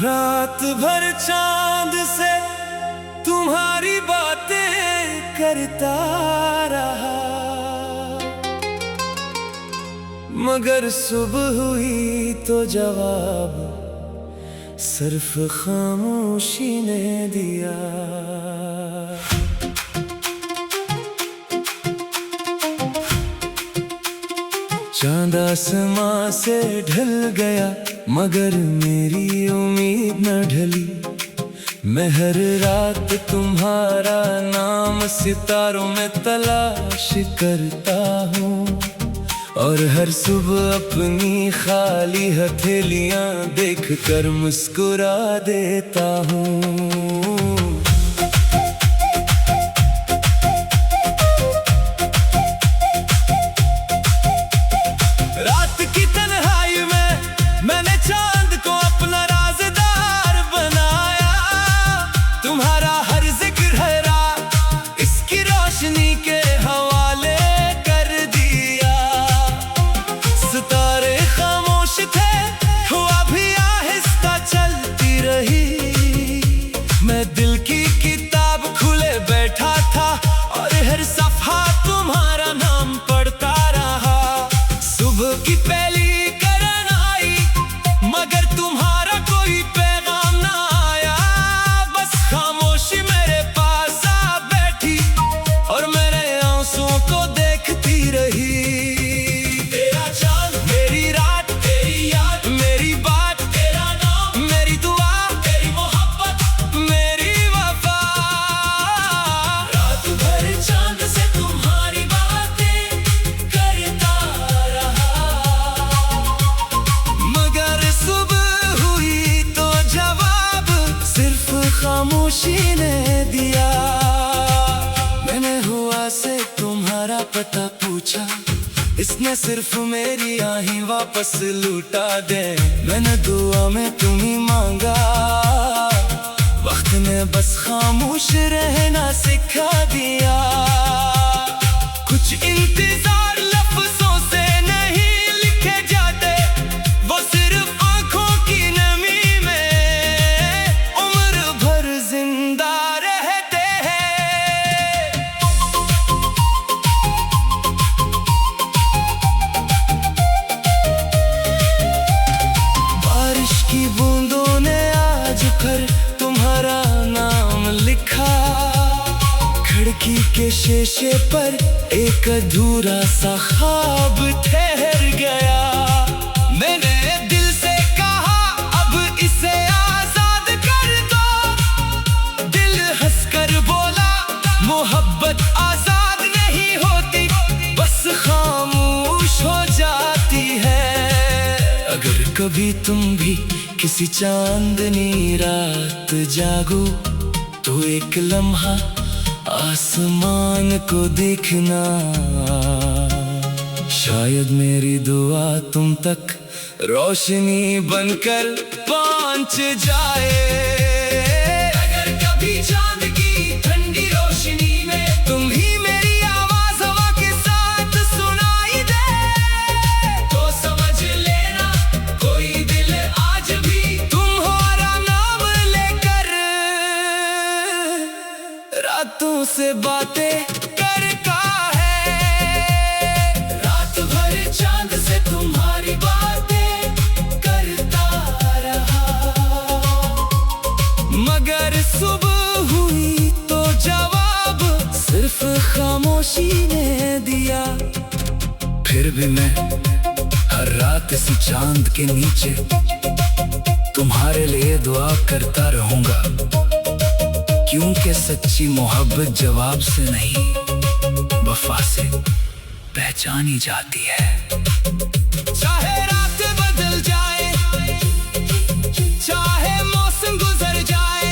रात भर चांद से तुम्हारी बातें करता रहा, मगर सुबह हुई तो जवाब सिर्फ खामोशी ने दिया। चांद आसमां से ढल गया मगर मेरी उम्मीद न ढली। मैं हर रात तुम्हारा नाम सितारों में तलाश करता हूँ, और हर सुबह अपनी खाली हथेलियां देखकर मुस्कुरा देता हूँ। खामोशी ने दिया। मैंने हुआ से तुम्हारा पता पूछा, इसने सिर्फ मेरी आही वापस लूटा दे। मैंने दुआ में तुम्हें मांगा, वक्त ने बस खामोश रहना सिखा दिया। कुछ इंतजार लफ्जों से नहीं लिखे जाते, वो सिर्फ आंखों की नमी में उम्र भर जिंदा रहते हैं। बारिश की बूंदों ने आज फिर तुम्हारा नाम लिखा। खिड़की के शीशे पर एक अधूरा सा ख्वाब ठहर गया। मैंने दिल से कहा अब इसे आजाद कर दो। दिल हंसकर बोला मोहब्बत आजाद नहीं होती, बस खामोश हो जाती है। अगर कभी तुम भी किसी चांदनी रात जागो तो एक लम्हा आसमान को देखना। शायद मेरी दुआ तुम तक रोशनी बनकर पहुंच जाए। अगर कभी चांद की ठंडी रोशनी में तुम ही मेरी आवाज हवा के साथ सुनाई दे, तो समझ लेना कोई दिल आज भी तुम्हारा नाम लेकर रातों से बातें करता है। रात भर चांद से तुम्हारी बातें करता रहा, मगर सुबह हुई तो जवाब सिर्फ खामोशी ने दिया। फिर भी मैं हर रात इसी चांद के नीचे तुम्हारे लिए दुआ करता रहूंगा, क्योंकि सच्ची मोहब्बत जवाब से नहीं वफा से पहचानी जाती है। चाहे रात बदल जाए, चाहे मौसम गुजर जाए,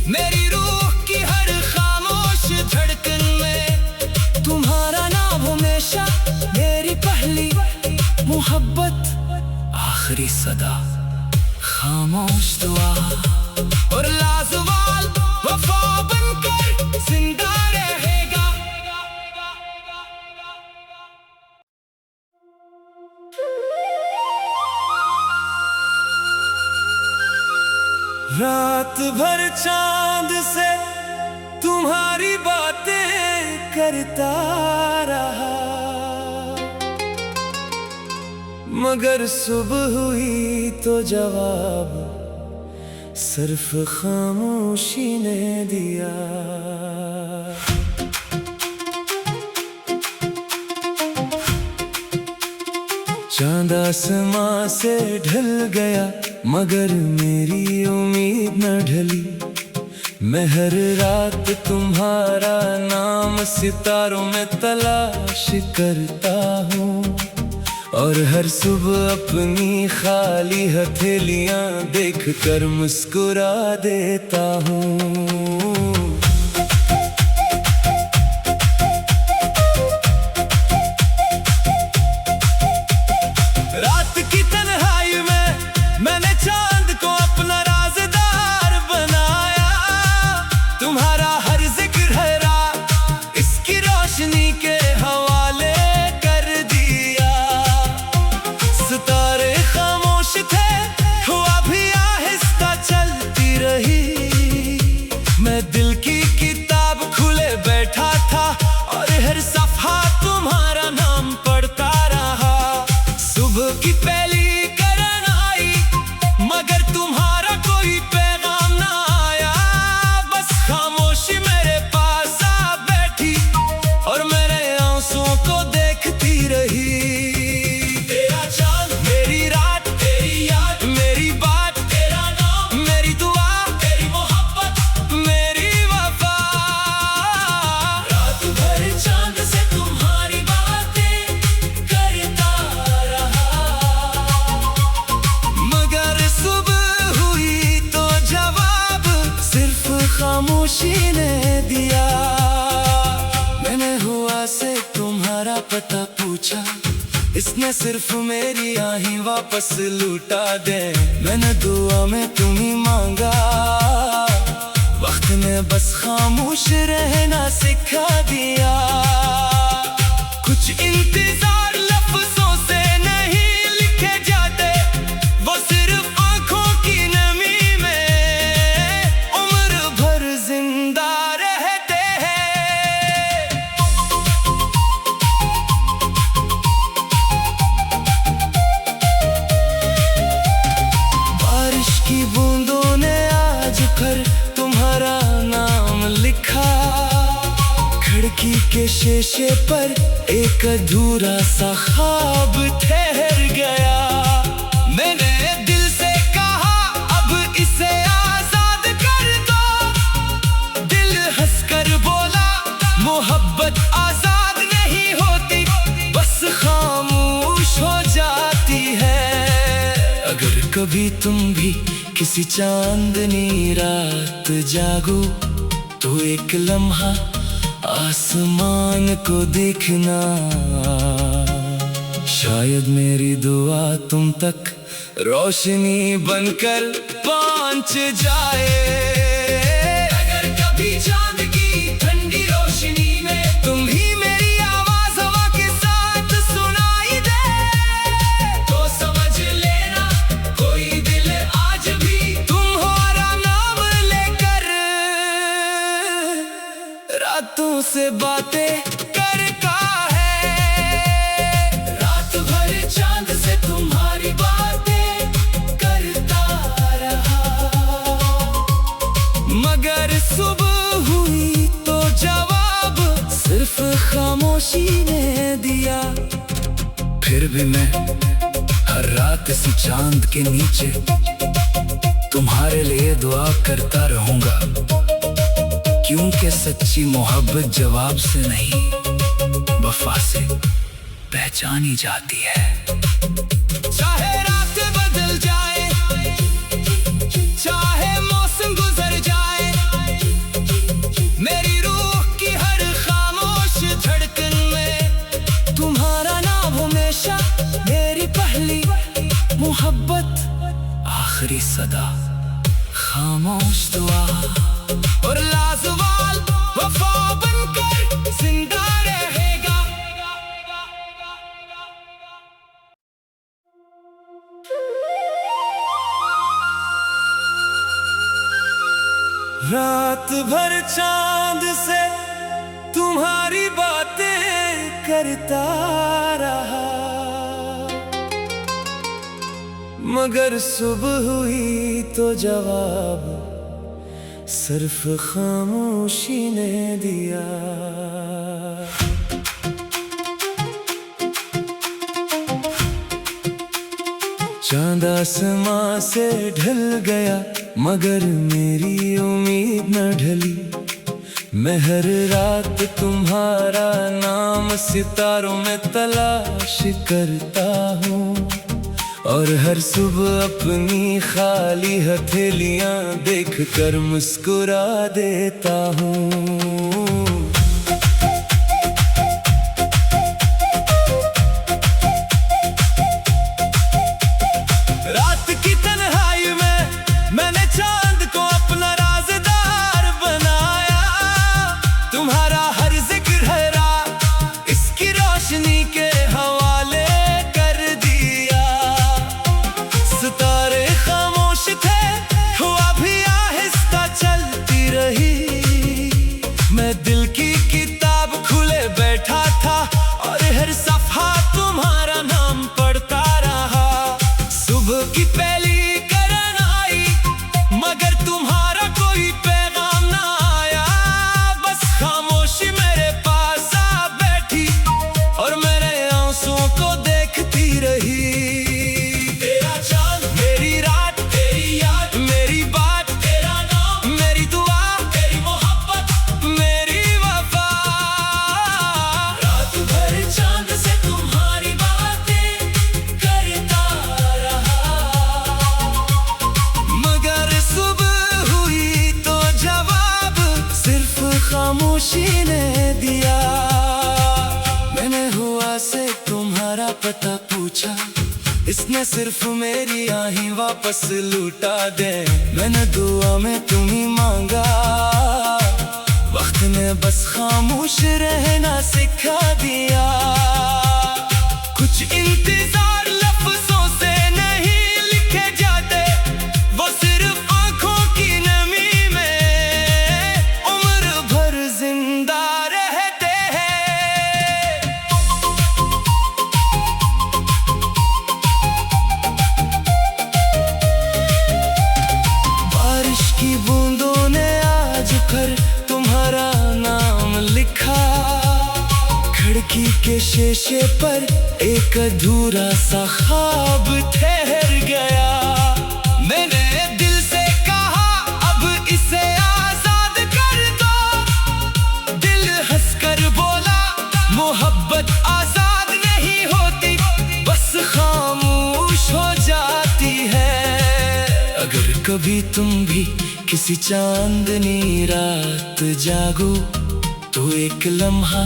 मेरी रूह की हर खामोश धड़कन में तुम्हारा नाम हमेशा मेरी पहली मोहब्बत, आखिरी सदा, खामोश दुआ और लाजवाल वफा बनकर जिंदा रहेगा। रात भर चांद से तुम्हारी बातें करता रहा, मगर सुबह हुई तो जवाब सिर्फ खामोशी ने दिया। चांद आसमां से ढल गया मगर मेरी उम्मीद न ढली। मैं हर रात तुम्हारा नाम सितारों में तलाश करता हूँ, और हर सुबह अपनी खाली हथेलियां देखकर मुस्कुरा देता हूँ। खामोशी ने दिया। मैंने हुआ से तुम्हारा पता पूछा, इसने सिर्फ मेरी आही वापस लूटा दे। मैंने दुआ में तुम्ही मांगा, वक्त ने बस खामोश रहना सिखा दिया। कुछ इंतजार लफ्जों से नहीं लिखे जाते, वो सिर्फ आंखों की नमी में उम्र भर जिंदा रहते हैं। बारिश की बूंदों ने आज फिर तुम्हारा नाम लिखा। खिड़की के शीशे पर एक अधूरा सा ख्वाब ठहर गया। मैंने दिल से कहा अब इसे आजाद कर दो। दिल हंसकर बोला मोहब्बत आजाद नहीं होती, बस खामोश हो जाती है। अगर कभी तुम भी किसी चांदनी रात जागो तो एक लम्हा आसमान को देखना। शायद मेरी दुआ तुम तक रोशनी बनकर पहुंच जाए। अगर कभी चांद की ठंडी रोशनी में तुम ही मेरी आवाज हवा के साथ सुनाई दे, तो समझ लेना कोई दिल आज भी तुम्हारा नाम लेकर रातों से बातें करता है। रात भर चांद से तुम्हारी बातें करता रहा, मगर सुबह हुई तो जवाब सिर्फ खामोशी ने दिया। फिर भी मैं हर रात इस चांद के नीचे तुम्हारे लिए दुआ करता रहूंगा, क्योंकि सच्ची मोहब्बत जवाब से नहीं वफा से पहचानी जाती है। चाहे रात बदल जाए, चाहे मौसम गुजर जाए, मेरी रूह की हर खामोश धड़कन में तुम्हारा नाम हमेशा मेरी पहली मोहब्बत, आखिरी सदा, खामोश दुआ और लाजवाल वफा बनकर जिंदा रहेगा। रात भर चांद से तुम्हारी बातें करता रहा, मगर सुबह हुई तो जवाब सिर्फ खामोशी ने दिया। चांद आसमां से ढल गया मगर मेरी उम्मीद न ढली। मैं हर रात तुम्हारा नाम सितारों में तलाश करता हूँ, और हर सुबह अपनी खाली हथेलियां देखकर मुस्कुरा देता हूँ। खामोशी ने दिया। मैंने हुआ से तुम्हारा पता पूछा, इसने सिर्फ मेरी आही वापस लूटा दे। मैंने दुआ में तुम्ही मांगा, वक्त ने बस खामोश रहना सिखा दिया। कुछ इंतजार लफ्जों से नहीं लिखे जाते, वो सिर्फ आंखों की नमी में उम्र भर जिंदा रहते हैं। बारिश की बूंदों ने आज फिर तुम्हारा नाम लिखा। खिड़की के शीशे पर एक अधूरा सा ख्वाब ठहर गया। मैंने दिल से कहा अब इसे आजाद कर दो। दिल हंसकर बोला मोहब्बत आजाद नहीं होती, बस खामोश हो जाती है। अगर कभी तुम भी किसी चांदनी रात जागो तो एक लम्हा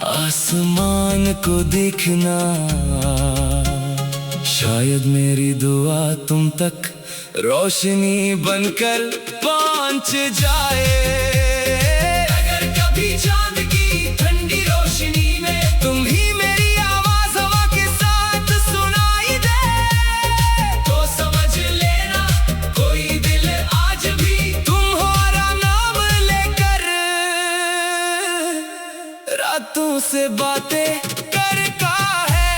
आसमान को देखना। शायद मेरी दुआ तुम तक रोशनी बनकर पहुंच जाए। अगर कभी चांद की ठंडी रोशनी में तुम ही मेरी आवाज हवा के साथ सुनाई दे, तो समझ लेना कोई दिल आज भी तुम्हारा नाम लेकर रातों से बातें करता है।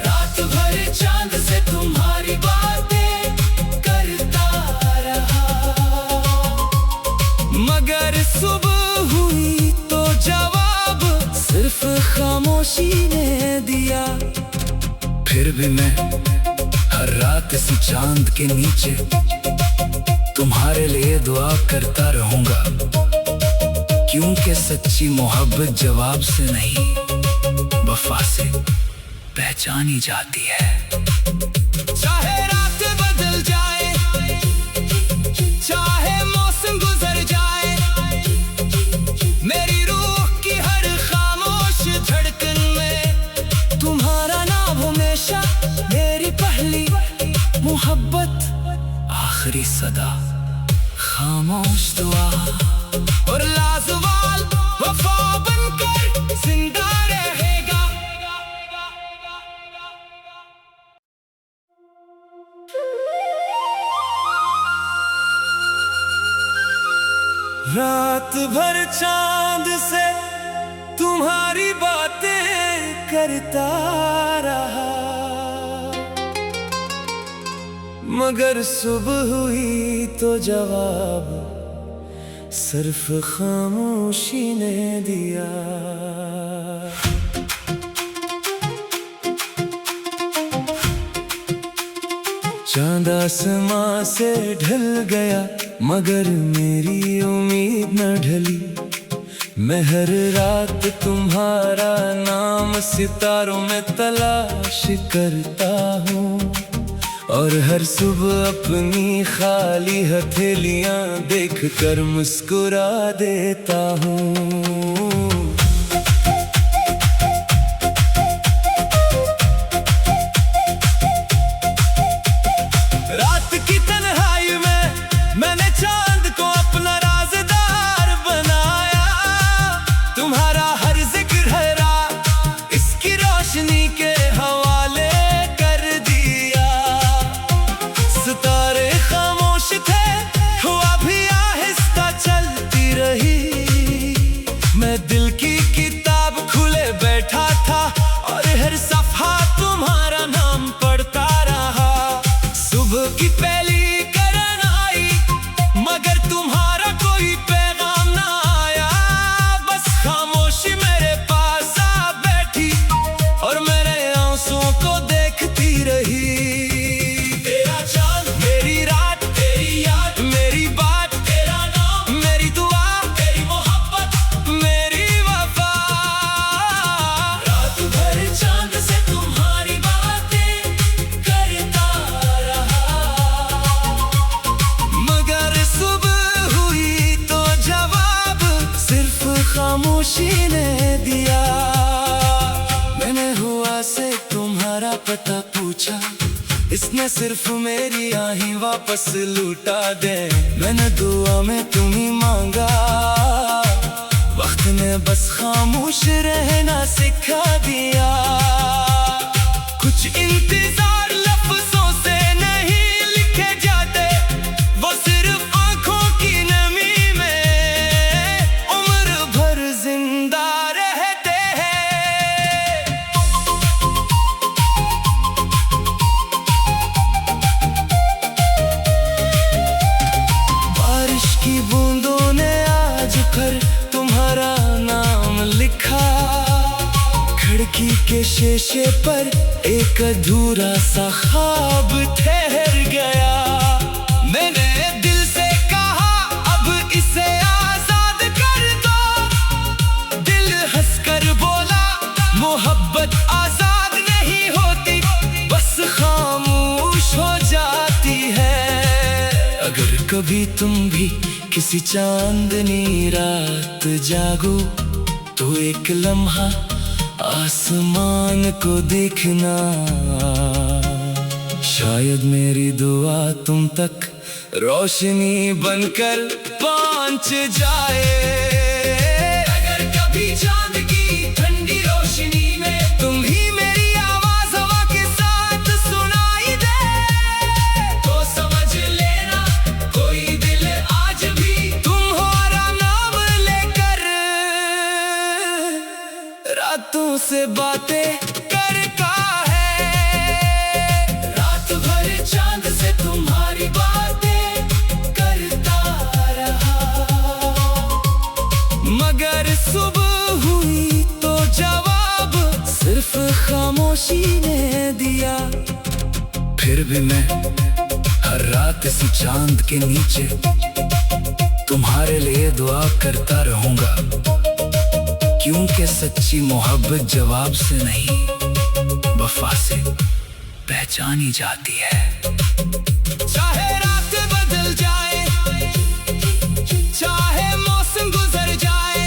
रात भर चांद से तुम्हारी बातें करता रहा, मगर सुबह हुई तो जवाब सिर्फ खामोशी ने दिया। फिर भी मैं हर रात इस चांद के नीचे तुम्हारे लिए दुआ करता रहूंगा, क्योंकि सच्ची मोहब्बत जवाब से नहीं वफा से पहचानी जाती है। चाहे रात बदल जाए, चाहे मौसम गुजर जाए, मेरी रूह की हर खामोश धड़कन में तुम्हारा नाम हमेशा मेरी पहली मोहब्बत, आखिरी सदा, खामोश दुआ और लाजवाल वफा बनकर जिंदा रहेगा। रात भर चांद से तुम्हारी बातें करता रहा, मगर सुबह हुई तो जवाब सिर्फ खामोशी ने दिया। चांद आसमां से ढल गया मगर मेरी उम्मीद न ढली। मैं हर रात तुम्हारा नाम सितारों में तलाश करता हूँ, और हर सुबह अपनी खाली हथेलियां देखकर मुस्कुरा देता हूँ। दिल की किताब खुले बैठा था और हर सफ़ा तुम्हारा नाम पढ़ता रहा। सुबह की पहली किरण आई मगर तुम्हारा कोई पैगाम ना आया। बस खामोशी मेरे पास आ बैठी और मेरे आंसुओं को देखती रही। तेरा चांद मेरी रात, तेरी याद मेरी बात, तेरा नाम मेरी दुआ, तेरी मोहब्बत खामोशी ने दिया। मैंने हुआ से तुम्हारा पता पूछा, इसने सिर्फ मेरी आही वापस लूटा दे। मैंने दुआ में तुम्ही मांगा, वक्त ने बस खामोश रहना सिखा दिया। कुछ इंतजार लफ्जों से नहीं लिखे जाते, वो सिर्फ आंखों की नमी तुम्हारा नाम लिखा। खिड़की के शीशे पर एक अधूरा सा ख्वाब ठहर गया। मैंने दिल से कहा अब इसे आजाद कर दो। दिल हंसकर बोला मोहब्बत आजाद नहीं होती, बस खामोश हो जाती है। अगर कभी तुम भी किसी चांदनी रात जागो तो एक लम्हा आसमान को देखना। शायद मेरी दुआ तुम तक रोशनी बनकर पहुंच जाए। अगर कभी चांद की ठंडी रोशनी में तुम ही मेरी आवाज हवा के साथ सुनाई दे, तो समझ लेना कोई दिल आज भी तुम्हारा नाम लेकर रातों से बातें करता है। रात भर चांद से तुम्हारी बातें करता रहा, मगर सुबह हुई तो जवाब सिर्फ खामोशी ने दिया। फिर भी मैं हर रात इस चांद के नीचे तुम्हारे लिए दुआ करता रहूंगा, क्योंकि सच्ची मोहब्बत जवाब से नहीं वफा से पहचानी जाती है। चाहे रात बदल जाए, चाहे मौसम गुजर जाए,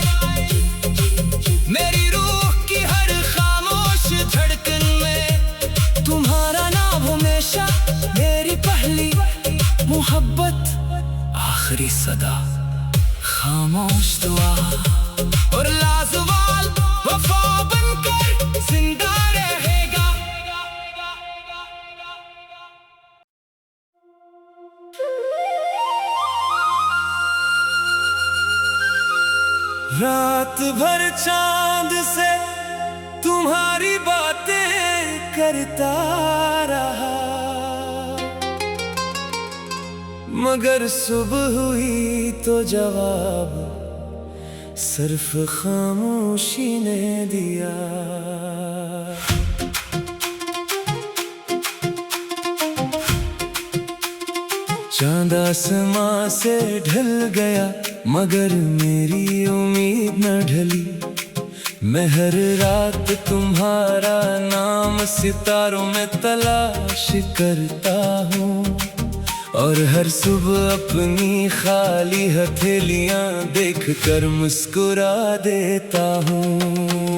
मेरी रूह की हर खामोश धड़कन में तुम्हारा नाम हमेशा मेरी पहली मोहब्बत, आखिरी सदा, खामोश दुआ और लाजवाल वफा बनकर जिंदा रहेगा। रात भर चांद से तुम्हारी बातें करता रहा, मगर सुबह हुई तो जवाब सिर्फ खामोशी ने दिया। चांद आसमां से ढल गया मगर मेरी उम्मीद न ढली। मैं हर रात तुम्हारा नाम सितारों में तलाश करता हूँ, और हर सुबह अपनी खाली हथेलियां देखकर मुस्कुरा देता हूँ।